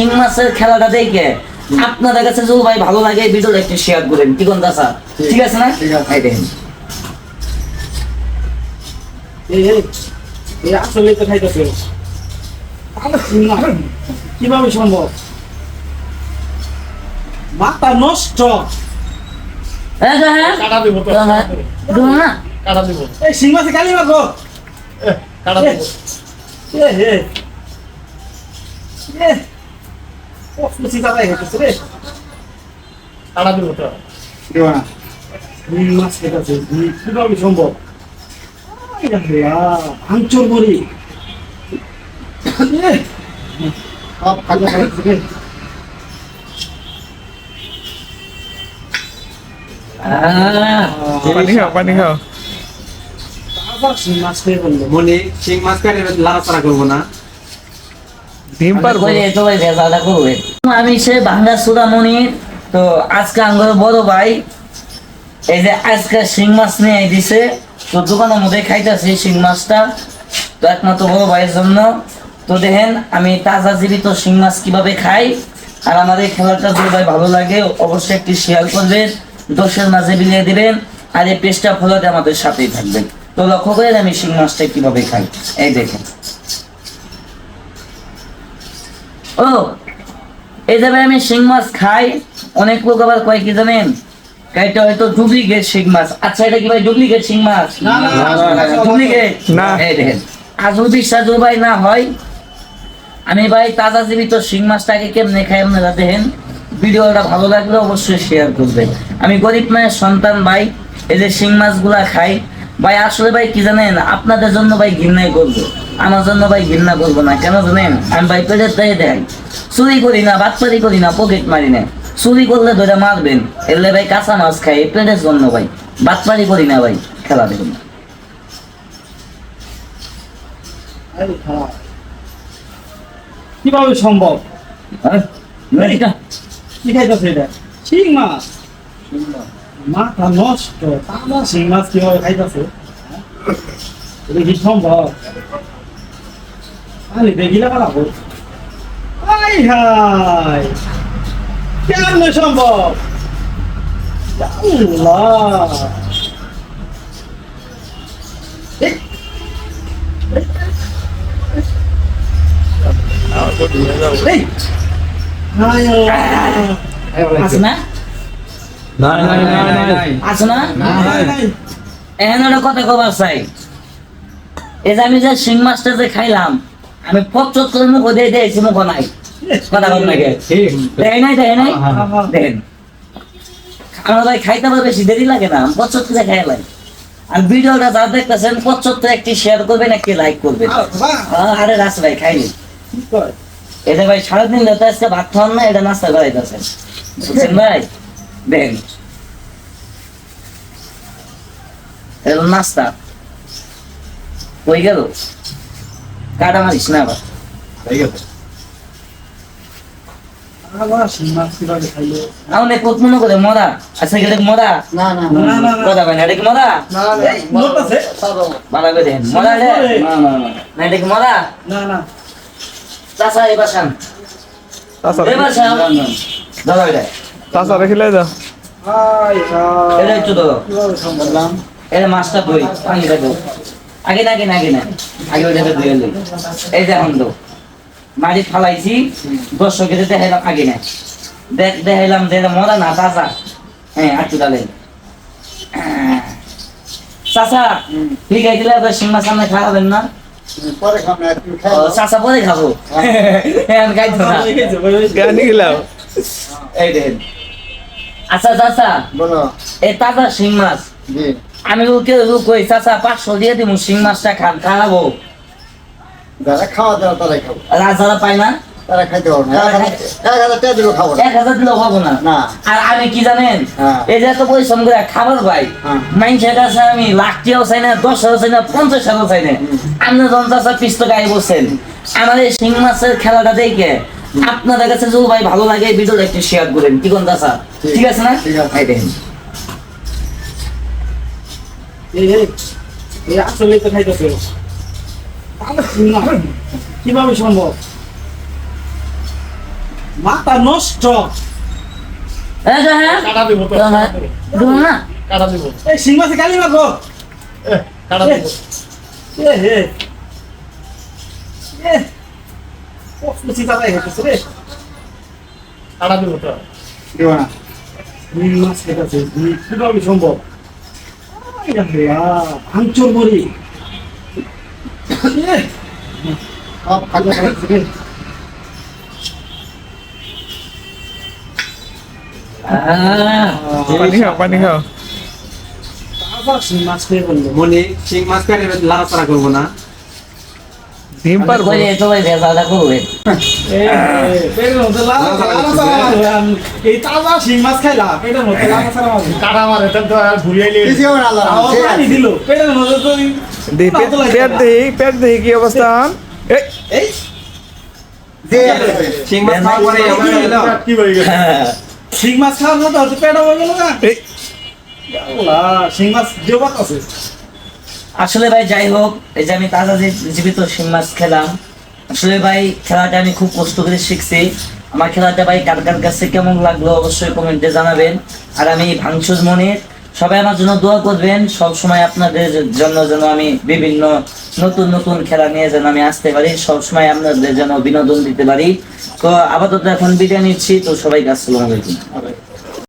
শিং মাছের খেলাটা দেখে আপনাদের কাছে যদি ভাই ভালো লাগে ভিডিওটা একটু শেয়ার করেন, কি কোন দাসা? ঠিক আছে না? এই দেখেন এই আসলে তো খাইতেছে কিভাবে সম্ভব? মাথা নষ্ট। হ্যাঁ হ্যাঁ কাটা দিব তো, না কাটা দিব। এই শিং মাছে কালি মারবো, কাটা দিব। ও ফুসি দাদাই হচ্ছে রে, কাটা দিব তো। দিব না, শিং মাছ খেতেছে কিভাবে সম্ভব? আঞ্চল মরি সব খাজা খাইছে। পানি খাও। আবার শিং মাছ খেয়ে বললো মনে শিং মাছ কাটে লাড়াচাড়া করবো না। ডিম পারবো। আমি সে ভাঙ্গা সুরামণি। তো আজকে আমার বড় ভাই এই যে আজকে শিং মাছ নিয়ে দিছে, তো দোকানের মধ্যে খাইতেছি শিং মাছটা, তো একমাত্র বড় ভাইয়ের জন্য। তো দেখেন আমি তাজা জীবিত শিং মাছ কিভাবে খাই। আর আমার এই খেলাটা যদি ভাই ভালো লাগে অবশ্যই একটি শেয়ার করবেন, দোষের মাঝে বিলিয়ে দিবেন, আর এই পেজটা ফলোতে আমাদের সাথেই থাকবেন। তো লক্ষ্য করেন আমি শিং মাছটা কিভাবে খাই, এই দেখেন। ও এই যাবে আমি শিং মাছ খাই, অনেক লোক আবার কয় কি জানেন, এটা হয়তো ডুপ্লিকেট শিং মাছ। আচ্ছা এটা কি ভাই ডুপ্লিকেট শিং মাছ? না, না, না, ডুপ্লিকেট না। এই দেখেন, আর যদি বিশ্বাস ভাই না হয়, আমি ভাই তাজা জীবিত শিং মাছটাকে কেমনে খাই আপনারা দেখেন। ভিডিওটা ভালো লাগলে অবশ্যই শেয়ার করবেন। আমি গরিব মায়ের সন্তান ভাই, এই যে শিং মাছগুলা খাই ভাই। আসলে ভাই কি জানেন, আপনাদের জন্য ভাই ঘৃণাই করবো, আমার জন্য ভাই ঘৃণা করবো না। কেন জানেন, আমি ভাই পেটের দায়ে দেয় চুরি করি না, বাটপারি করি না, পকেট মারি না। চুরি করলে ধরে মারবেন, এলে ভাই কাঁচা মাছ খাই পেটের জন্য ভাই, বাটপারি করি না ভাই। খেলা দেখুন কিভাবে সম্ভব? হ্যাঁ? কি খাইতেছে এটা? শিং মাছ। মাথা নষ্ট, তাজা শিং মাছ কিভাবে খাইতেছে? এটা কি সম্ভব? আরে দেখিলে পালাবো। হাই হাই, কেমনে সম্ভব? আল্লাহ, এই হাই আল্লাহ। আছে না? আছে না? এখন একটা কথা কবার চাই, এই যে আমি যে শিং মাছটা যে খাইলাম, আমি পচত করে মুখ দিয়ে দিয়েছি, মুখ নাই কথা বল নাকি? দেখে নাই দেখেন, আমার ভাই খাইতে আমার বেশি দেরি লাগে না, পচত করে খাইলাম। আর ভিডিওটা যা দেখতেছেন পচত একটি শেয়ার করবেন, একটি লাইক করবেন। আরে রাস ভাই খাইনি এটা ভাই, সারাদিন তো আজকে ভাত খাওয়ান না, এটা নাস্তা করাইতেছেন বুঝছেন ভাই। দেখেন এটা নাস্তা কই গেল, কাটা মারিস না আবার। আবার শিং মাছ কিভাবে খাইলো? আমাদের কত মনে করে মরা, আচ্ছা এটা কি মরা? না না না না কথা ভাই না, এটা কি মরা? এই লোট আছে? ভালো করে দেখেন মরা রে। না এটা কি মরা? না না, চাষা এই বাসান তাছা এই বাসান দাদা এটা তাছা রেখিলে দাও। হাই হাই, এটা একটু দাও, কিভাবে সম্ভব? এটা মাছটা ধুই, পানিটা দাও। আগে না আগে ওইটাকে ধুয়ে লই। এই দেখুন তো মাটি ফালাইছি, দর্শকের দেখাইলাম আগে না, দেখাইলাম যে এটা মরা না তাজা। হ্যাঁ একটু ডালে চাষা ঠিক আছে, দিলে শিং মাছ সামনে খাওয়াবেন না? পরে খাবে, একটু ও, খাও। চাষা পরে খাবো, আমি খাইতো না। গানি গেলাম। এই দেখেন, আচ্ছা চাষা বলো। এই তাজা শিং মাছ জি, আমি ওকে কই চাষা 500 দিয়ে দিব, শিং মাছটা খাওয়াবো। যারা খাওয়া দাওয়া তারাই খাবো, রাজারা পায় না, তারা খাইতে পারবো না। 1000 টাকা দিলেও খাবো না। 1000 দিলেও খাবো না। না। আর আমি কি জানেন, হ্যাঁ। এই যে এত পরিশ্রম করে খাবার ভাই, হ্যাঁ। মানুষের কাছে আমি লাখটিও চাই না, 10,000 চাই না, 50,000 চাই না। আপনি যখন চাষা 20 টাকায় বলছেন, আমার এই শিং মাছের খেলাটা দেখে আপনাদের কাছে যদি ভাই ভালো লাগে ভিডিওটা একটু শেয়ার করেন, কি কোন চাষা? ঠিক আছে না? ঠিক আছে। এই দেখেন এই আসলে তো খাইতেছে কিভাবে সম্ভব? মাথা নষ্ট। এই যে হ্যাঁ কাটা দিব তো, তো হ্যাঁ দেবো না কাটা দিব, এই শিং মাছে কালি মারবো। কাটা দিব। এ হে এ ও ফুসি তাই হেতেছে রে। কাটা দিব তো। দিব না। শিং মাছ খেতেছে কিভাবে সম্ভব? ভাঙচুর মরি। সব খাদ্য খাচ্ছে। পানি খাও পানি খাও আবার শিং মাছ খেয়ে বললো। মনি শিং মাছ কাটে লাড়াচাড়া করবো না। ডিম পারবো করে সবাই ভেজালটা করবে পেটের মধ্যে লাড়াচাড়া মারবে। এই তাজা শিং মাছ খাইলা পেটের মধ্যে লাড়াচাড়া মারবে। কাটা মারে তো তো আর ঘুরিয়ে নিয়ে তাও পানি দিল পেটের মধ্যে তো দি পেট দেহি কি অবস্থা এই এই শিং মাছ খাওয়ার পরে এমন হইলো। কি হয়ে গেল? শিং মাছ খাওয়ার মতো হচ্ছে পেট হয়ে গেল না। এই শিং মাছ জবাত আছে। আসলে ভাই যাই হোক এই যে আমি তাজা যে জীবিত শিং মাছ খেলাম আসলে ভাই খেলাটা আমি খুব কষ্ট করে শিখছি আমার খেলাটা ভাই কার কার কাছে কেমন লাগলো অবশ্যই কমেন্টে জানাবেন আর আমি ভাঙচুর মনির সবাই আমার জন্য দোয়া করবেন সব সময় আপনাদের জন্য যেন আমি বিভিন্ন নতুন নতুন খেলা নিয়ে যেন আমি আসতে পারি সব সময় আপনাদের যেন বিনোদন দিতে পারি তো আপাতত এখন বিদায় নিচ্ছি তো সবাইকে আসসালামু আলাইকুম